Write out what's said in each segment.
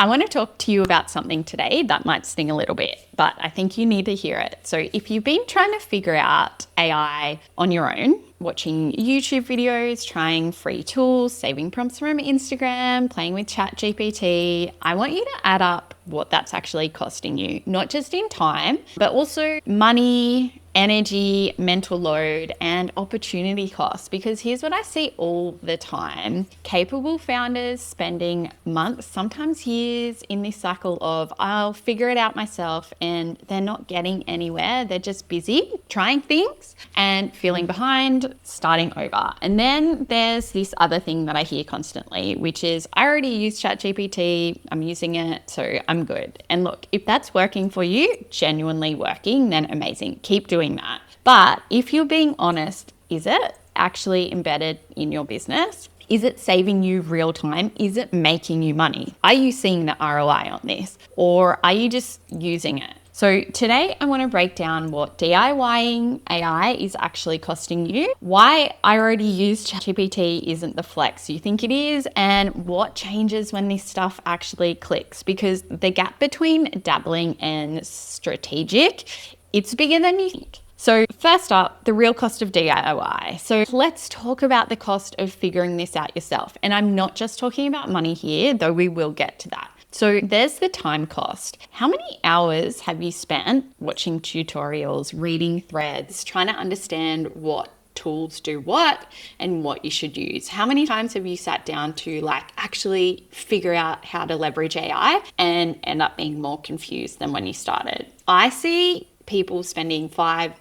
I want to talk to you about something today that might sting a little bit, but I think you need to hear it. So if you've been trying to figure out AI on your own, watching YouTube videos, trying free tools, saving prompts from Instagram, playing with ChatGPT, I want you to add up what that's actually costing you, not just in time, but also money, energy, mental load, and opportunity costs. Because here's what I see all the time. Capable founders spending months, sometimes years in this cycle of, I'll figure it out myself, and they're not getting anywhere. They're just busy trying things and feeling behind, starting over. And then there's this other thing that I hear constantly, which is, I already use ChatGPT, I'm using it, so I'm good. And look, if that's working for you, genuinely working, then amazing. Keep doing that. But if you're being honest, is it actually embedded in your business? Is it saving you real time? Is it making you money? Are you seeing the ROI on this? Or are you just using it? So today I want to break down what DIYing AI is actually costing you, why I already use ChatGPT isn't the flex you think it is, and what changes when this stuff actually clicks. Because the gap between dabbling and strategic, it's bigger than you think. So first up, the real cost of DIY. So let's talk about the cost of figuring this out yourself. And I'm not just talking about money here, though we will get to that. So there's the time cost. How many hours have you spent watching tutorials, reading threads, trying to understand what tools do what and what you should use? How many times have you sat down to actually figure out how to leverage AI and end up being more confused than when you started? I see people spending 5,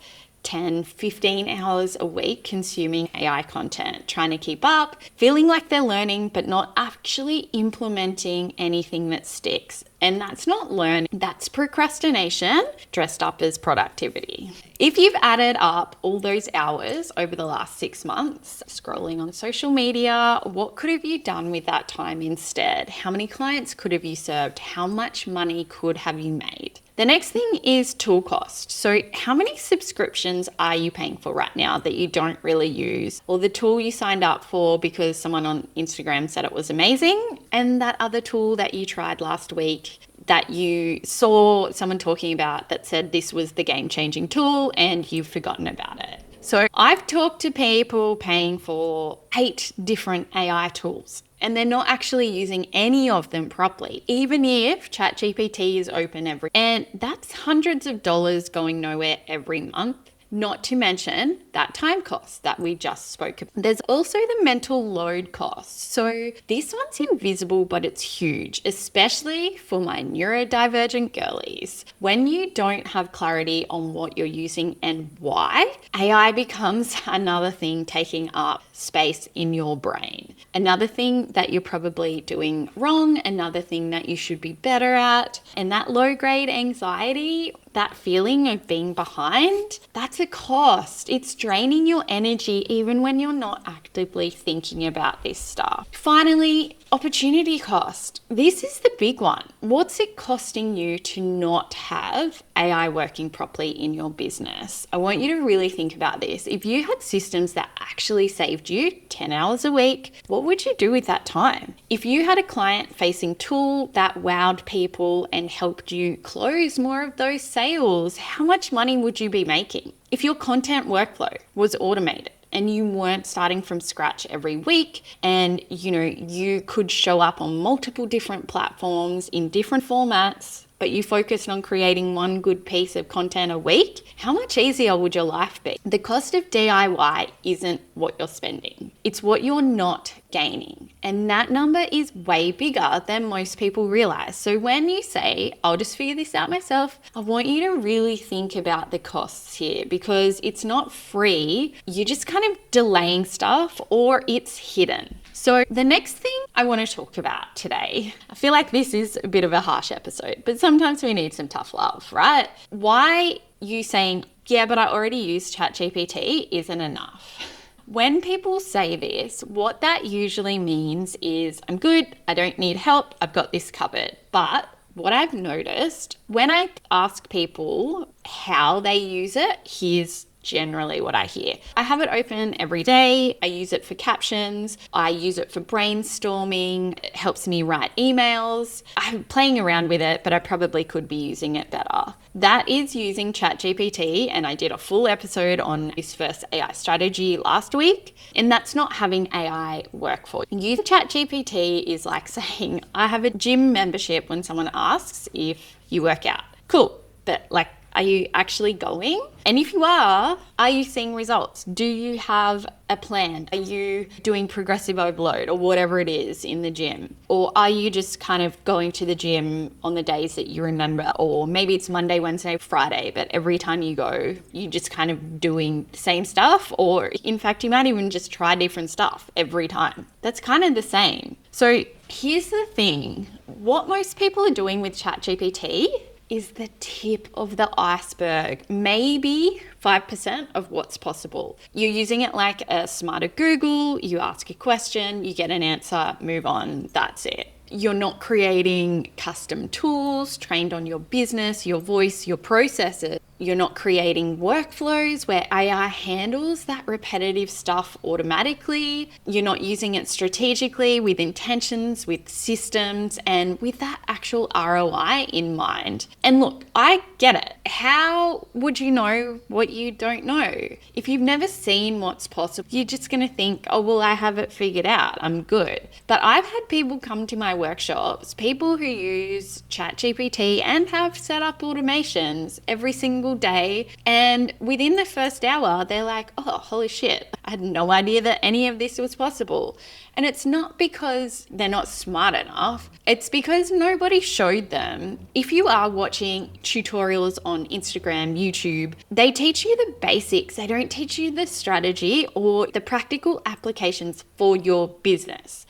10, 15 hours a week consuming AI content, trying to keep up, feeling like they're learning, but not actually implementing anything that sticks. And that's not learning, that's procrastination dressed up as productivity. If you've added up all those hours over the last 6 months, scrolling on social media, what could have you done with that time instead? How many clients could have you served? How much money could have you made? The next thing is tool cost. So how many subscriptions are you paying for right now that you don't really use? Or the tool you signed up for because someone on Instagram said it was amazing, and that other tool that you tried last week that you saw someone talking about that said this was the game-changing tool and you've forgotten about it. So I've talked to people paying for 8 different AI tools, and they're not actually using any of them properly, even if ChatGPT is open and that's hundreds of dollars going nowhere every month. Not to mention that time cost that we just spoke about. There's also the mental load cost. So this one's invisible, but it's huge, especially for my neurodivergent girlies. When you don't have clarity on what you're using and why, AI becomes another thing taking up space in your brain. Another thing that you're probably doing wrong, another thing that you should be better at. And that low-grade anxiety, that feeling of being behind, that's a cost. It's draining your energy even when you're not actively thinking about this stuff. Finally, opportunity cost. This is the big one. What's it costing you to not have AI working properly in your business? I want you to really think about this. If you had systems that actually saved you 10 hours a week, what would you do with that time? If you had a client-facing tool that wowed people and helped you close more of those sales, how much money would you be making? If your content workflow was automated and you weren't starting from scratch every week and you could show up on multiple different platforms in different formats, but you focused on creating one good piece of content a week, how much easier would your life be? The cost of DIY isn't what you're spending. It's what you're not gaining. And that number is way bigger than most people realize. So when you say, I'll just figure this out myself, I want you to really think about the costs here, because it's not free. You're just kind of delaying stuff, or it's hidden. So the next thing I want to talk about today, I feel like this is a bit of a harsh episode, but sometimes we need some tough love, right? Why you saying, yeah, but I already use ChatGPT isn't enough. When people say this, what that usually means is, I'm good, I don't need help, I've got this covered. But what I've noticed when I ask people how they use it, here's generally what I hear. I have it open every day. I use it for captions. I use it for brainstorming. It helps me write emails. I'm playing around with it, but I probably could be using it better. That is using ChatGPT, and I did a full episode on this first AI strategy last week, and that's not having AI work for you. Using ChatGPT is like saying, I have a gym membership when someone asks if you work out. Cool, but like, are you actually going? And if you are you seeing results? Do you have a plan? Are you doing progressive overload or whatever it is in the gym? Or are you just kind of going to the gym on the days that you remember? Or maybe it's Monday, Wednesday, Friday, but every time you go, you're just kind of doing the same stuff. Or in fact, you might even just try different stuff every time. That's kind of the same. So here's the thing. What most people are doing with ChatGPT is the tip of the iceberg, maybe 5% of what's possible. You're using it like a smarter Google, you ask a question, you get an answer, move on, that's it. You're not creating custom tools trained on your business, your voice, your processes. You're not creating workflows where AI handles that repetitive stuff automatically. You're not using it strategically with intentions, with systems, and with that actual ROI in mind. And look, I get it. How would you know what you don't know? If you've never seen what's possible, you're just going to think, oh, well, I have it figured out. I'm good. But I've had people come to my workshops, people who use ChatGPT and have set up automations every single day, and within the first hour they're like, oh, holy shit, I had no idea that any of this was possible. And it's not because they're not smart enough, it's because nobody showed them. If you are watching tutorials on Instagram, YouTube, they teach you the basics. They don't teach you the strategy or the practical applications for your business.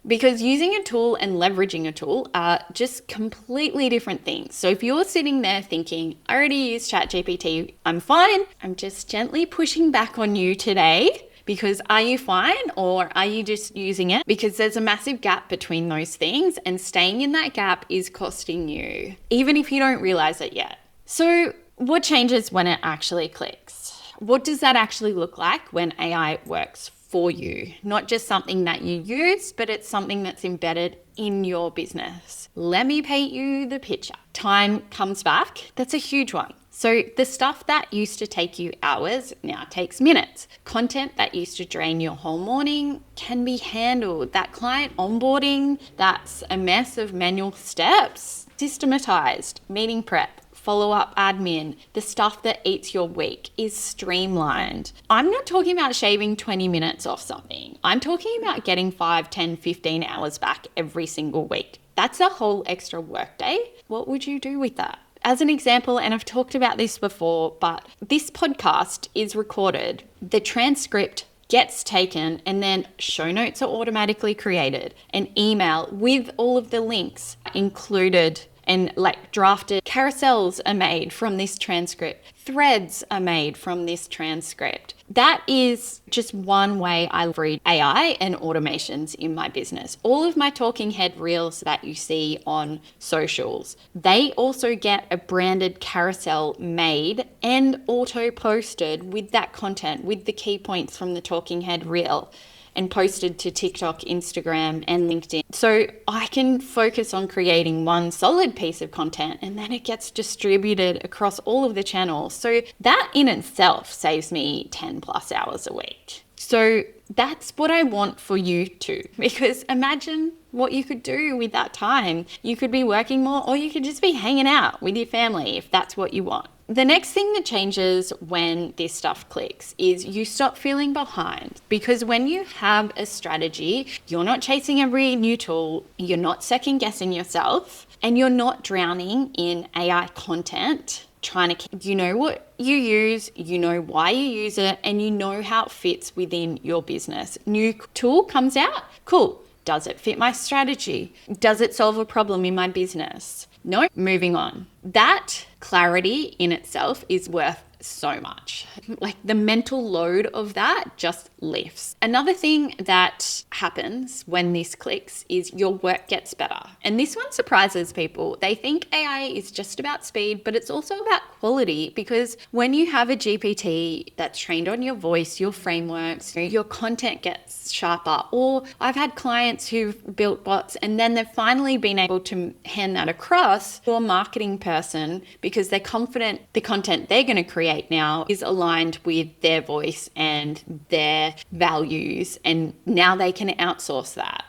Because using a tool and leveraging a tool are just completely different things. So if you're sitting there thinking, I already use ChatGPT, I'm fine, I'm just gently pushing back on you today, because are you fine or are you just using it? Because there's a massive gap between those things, and staying in that gap is costing you, even if you don't realize it yet. So what changes when it actually clicks? What does that actually look like when AI works for you? Not just something that you use, but it's something that's embedded in your business. Let me paint you the picture. Time comes back. That's a huge one. So the stuff that used to take you hours now takes minutes. Content that used to drain your whole morning can be handled. That client onboarding, that's a mess of manual steps, systematized. Meeting prep, follow-up admin, the stuff that eats your week is streamlined. I'm not talking about shaving 20 minutes off something. I'm talking about getting 5, 10, 15 hours back every single week. That's a whole extra workday. What would you do with that? As an example, and I've talked about this before, but this podcast is recorded. The transcript gets taken, and then show notes are automatically created. An email with all of the links included and like drafted. Carousels are made from this transcript. Threads are made from this transcript. That is just one way I read AI and automations in my business. All of my talking head reels that you see on socials, they also get a branded carousel made and auto posted with that content, with the key points from the talking head reel, and posted to TikTok, Instagram, and LinkedIn. So I can focus on creating one solid piece of content, and then it gets distributed across all of the channels. So that in itself saves me 10 plus hours a week. So that's what I want for you too, because imagine what you could do with that time. You could be working more, or you could just be hanging out with your family if that's what you want. The next thing that changes when this stuff clicks is you stop feeling behind, because when you have a strategy, you're not chasing every new tool, you're not second guessing yourself, and you're not drowning in AI content trying to, you know what you use, you know why you use it, and you know how it fits within your business. New tool comes out, cool. Does it fit my strategy? Does it solve a problem in my business? No, moving on. That clarity in itself is worth so much. Like the mental load of that just lifts. Another thing that happens when this clicks is your work gets better. And this one surprises people. They think AI is just about speed, but it's also about quality, because when you have a GPT that's trained on your voice, your frameworks, your content gets sharper. Or I've had clients who've built bots and then they've finally been able to hand that across to a marketing person because they're confident the content they're going to create now is aligned with their voice and their values, and now they can outsource that.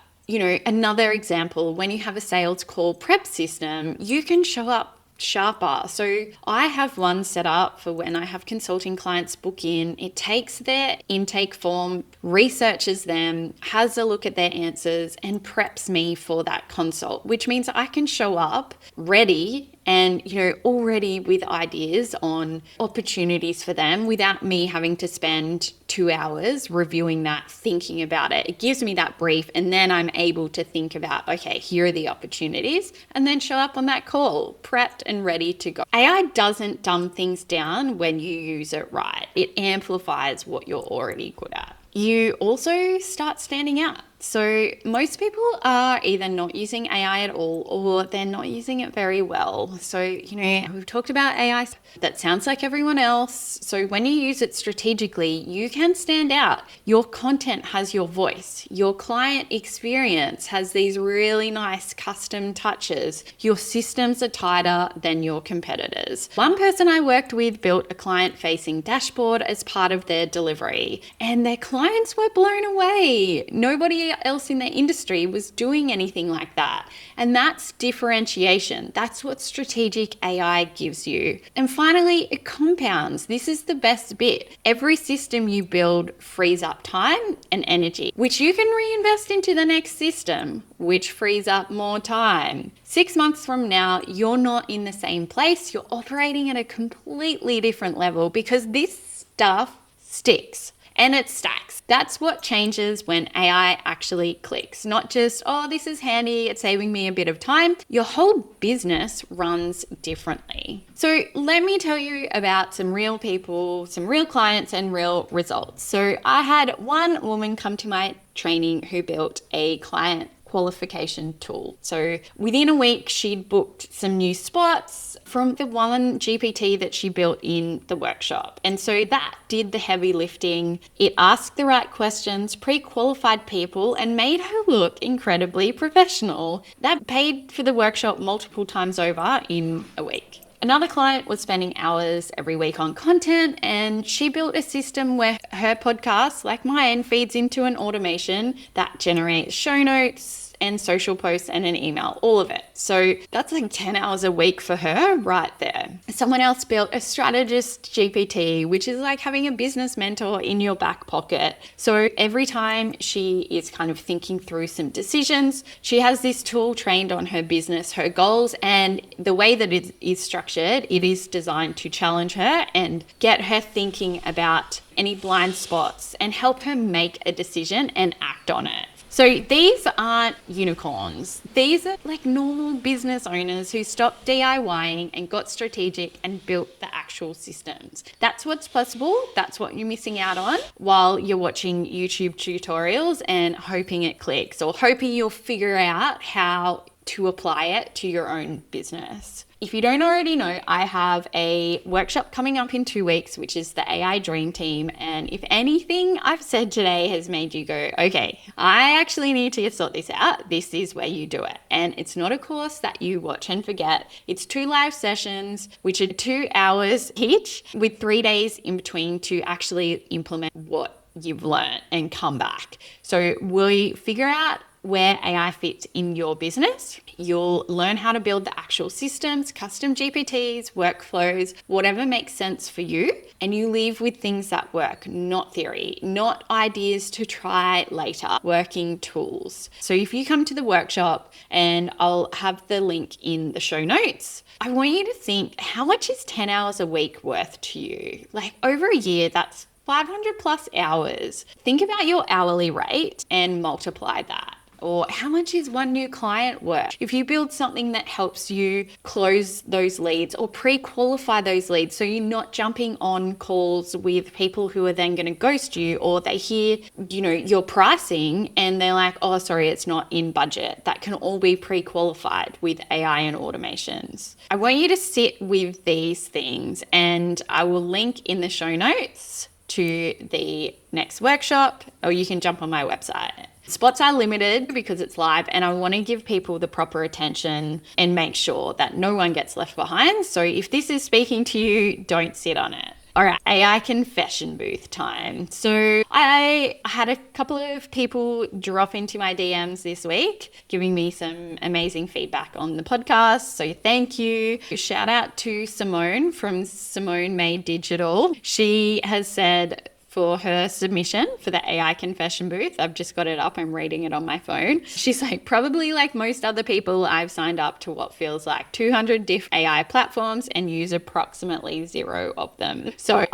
Another example, when you have a sales call prep system, you can show up sharper. So I have one set up for when I have consulting clients book in. It takes their intake form, researches them, has a look at their answers, and preps me for that consult, which means I can show up ready and, already with ideas on opportunities for them without me having to spend 2 hours reviewing that, thinking about it. It gives me that brief, and then I'm able to think about, okay, here are the opportunities, and then show up on that call, prepped and ready to go. AI doesn't dumb things down when you use it right. It amplifies what you're already good at. You also start standing out. So most people are either not using AI at all, or they're not using it very well. So, we've talked about AI that sounds like everyone else. So when you use it strategically, you can stand out. Your content has your voice. Your client experience has these really nice custom touches. Your systems are tighter than your competitors. One person I worked with built a client-facing dashboard as part of their delivery, and their clients were blown away. Nobody else in their industry was doing anything like that. And that's differentiation. That's what strategic AI gives you. And finally, it compounds. This is the best bit. Every system you build frees up time and energy, which you can reinvest into the next system, which frees up more time. 6 months from now, you're not in the same place. You're operating at a completely different level, because this stuff sticks. And it stacks. That's what changes when AI actually clicks. Not just, oh, this is handy, it's saving me a bit of time. Your whole business runs differently. So let me tell you about some real people, some real clients, and real results. So I had one woman come to my training who built a client qualification tool. So within a week, she'd booked some new spots from the one GPT that she built in the workshop. And so that did the heavy lifting. It asked the right questions, pre-qualified people, and made her look incredibly professional. That paid for the workshop multiple times over in a week. Another client was spending hours every week on content, and she built a system where her podcast, like mine, feeds into an automation that generates show notes and social posts and an email, all of it. So that's like 10 hours a week for her right there. Someone else built a strategist GPT, which is like having a business mentor in your back pocket. So every time she is kind of thinking through some decisions, she has this tool trained on her business, her goals, and the way that it is structured, it is designed to challenge her and get her thinking about any blind spots and help her make a decision and act on it. So these aren't unicorns. These are like normal business owners who stopped DIYing and got strategic and built the actual systems. That's what's possible. That's what you're missing out on while you're watching YouTube tutorials and hoping it clicks, or hoping you'll figure out how to apply it to your own business. If you don't already know, I have a workshop coming up in 2 weeks, which is the AI Dream Team. And if anything I've said today has made you go, okay, I actually need to sort this out, this is where you do it. And it's not a course that you watch and forget. It's 2 live sessions, which are 2 hours each, with 3 days in between to actually implement what you've learned and come back. So we figure out where AI fits in your business. You'll learn how to build the actual systems, custom GPTs, workflows, whatever makes sense for you. And you leave with things that work, not theory, not ideas to try later, working tools. So if you come to the workshop, and I'll have the link in the show notes, I want you to think, how much is 10 hours a week worth to you? Like over a year, that's 500 plus hours. Think about your hourly rate and multiply that. Or how much is one new client worth? If you build something that helps you close those leads or pre-qualify those leads, so you're not jumping on calls with people who are then going to ghost you, or they hear, your pricing and they're like, oh, sorry, it's not in budget. That can all be pre-qualified with AI and automations. I want you to sit with these things, and I will link in the show notes to the next workshop, or you can jump on my website. Spots are limited because it's live, and I want to give people the proper attention and make sure that no one gets left behind. So if this is speaking to you, don't sit on it. All right, AI confession booth time. So I had a couple of people drop into my DMs this week, giving me some amazing feedback on the podcast. So thank you. Shout out to Simone from Simone Made Digital. She has said, for her submission for the AI confession booth, I've just got it up, I'm reading it on my phone. She's like, probably like most other people, I've signed up to what feels like 200 different AI platforms and use approximately 0 of them. So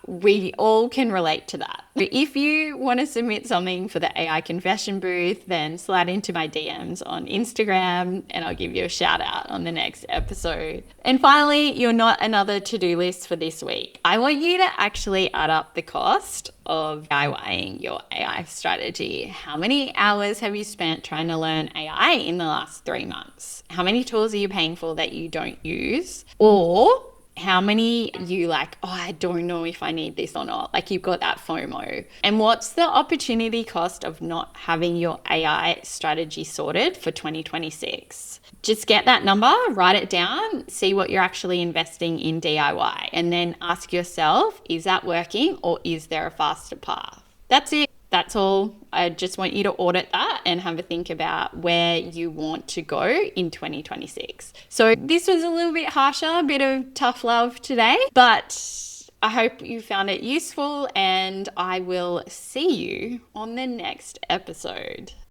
we all can relate to that. If you want to submit something for the AI confession booth, then slide into my DMs on Instagram and I'll give you a shout out on the next episode. And finally, you're not another to-do list for this week. I want you to actually add up the cost of DIYing your AI strategy. How many hours have you spent trying to learn AI in the last 3 months? How many tools are you paying for that you don't use? Or how many you like, oh, I don't know if I need this or not. Like, you've got that FOMO. And what's the opportunity cost of not having your AI strategy sorted for 2026? Just get that number, write it down, see what you're actually investing in DIY, and then ask yourself, is that working or is there a faster path? That's it. That's all. I just want you to audit that and have a think about where you want to go in 2026. So this was a little bit harsher, a bit of tough love today, but I hope you found it useful, and I will see you on the next episode.